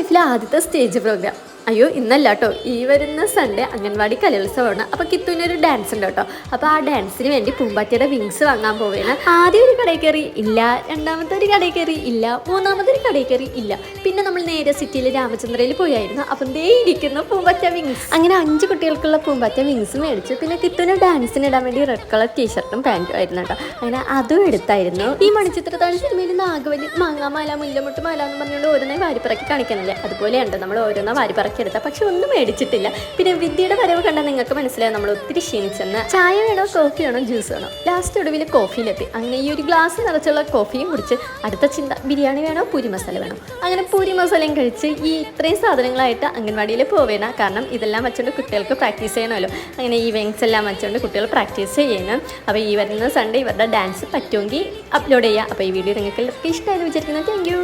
ലൈഫിലെ ആദ്യത്തെ stage programme. അയ്യോ ഇന്നല്ല കേട്ടോ, ഈ വരുന്ന സൺഡേ അംഗൻവാടി കലോത്സവമാണ്. അപ്പോൾ കിത്തുവിനൊരു ഡാൻസ് ഉണ്ട് കേട്ടോ. അപ്പോൾ ആ ഡാൻസിന് വേണ്ടി പൂമ്പാറ്റയുടെ വിങ്സ് വാങ്ങാൻ പോവുകയാണ്. ആദ്യം ഒരു കടയിൽ കയറി ഇല്ല, രണ്ടാമത്തെ ഒരു കടയിൽ കയറി ഇല്ല, മൂന്നാമതൊരു കടയിൽ കയറി ഇല്ല. പിന്നെ നമ്മൾ നേരെ സിറ്റിയിൽ രാമചന്ദ്രയിൽ പോയായിരുന്നു. അപ്പം ദേ ഇരിക്കുന്ന പൂമ്പാറ്റ വിങ്സ്. അങ്ങനെ 5 കുട്ടികൾക്കുള്ള പൂമ്പാറ്റ വിങ്സ് മേടിച്ചു. പിന്നെ കിത്തുവിന് ഡാൻസിന് ഇടാൻ വേണ്ടി റെഡ് കളർ ടീഷർട്ടും പാൻറ്റും ആയിരുന്നു കേട്ടോ. അങ്ങനെ അതും എടുത്തായിരുന്നു. ഈ മണിച്ചിത്രത്താഴ് സിനിമയിൽ നാഗവലി മാങ്ങാമാല മുല്ലമുട്ട് മാല എന്ന് പറഞ്ഞുകൊണ്ട് ഓരോന്നേ വാരിപ്പറക്കി കാണിക്കുന്നില്ലേ, അതുപോലെയുണ്ട് നമ്മൾ ഓരോന്നോ വാരിപ്പറക്കി എടുത്ത. പക്ഷെ ഒന്നും മേടിച്ചിട്ടില്ല. പിന്നെ വിദ്യയുടെ വരവ് കണ്ടാൽ നിങ്ങൾക്ക് മനസ്സിലായി നമ്മൾ ഒത്തിരി ക്ഷീണിച്ചെന്ന്. ചായ വേണോ കോഫി വേണോ ജ്യൂസ് വേണോ, ലാസ്റ്റ് ഒടുവിൽ കോഫിയിലെത്തി. അങ്ങനെ ഈ ഒരു ഗ്ലാസ് നിറച്ചുള്ള കോഫിയും കുടിച്ച് അടുത്ത ചിന്ത ബിരിയാണി വേണോ പൂരി മസാല വേണോ. അങ്ങനെ പൂരി മസാലയും കഴിച്ച് ഈ ഇത്രയും സാധനങ്ങളായിട്ട് അംഗൻവാടിയിൽ പോവേണ. കാരണം ഇതെല്ലാം വെച്ചുകൊണ്ട് കുട്ടികൾക്ക് പ്രാക്ടീസ് ചെയ്യണമല്ലോ. അങ്ങനെ ഈ വിങ്സ് എല്ലാം വെച്ചുകൊണ്ട് കുട്ടികൾ പ്രാക്ടീസ് ചെയ്യണം. അപ്പോൾ ഈ വരുന്ന സൺഡേ ഇവരുടെ ഡാൻസ് പറ്റുമെങ്കിൽ അപ്ലോഡ് ചെയ്യുക. അപ്പോൾ ഈ വീഡിയോ നിങ്ങൾക്ക് ഇഷ്ടമായെന്ന് വിചാരിക്കുന്നത്. Thank you.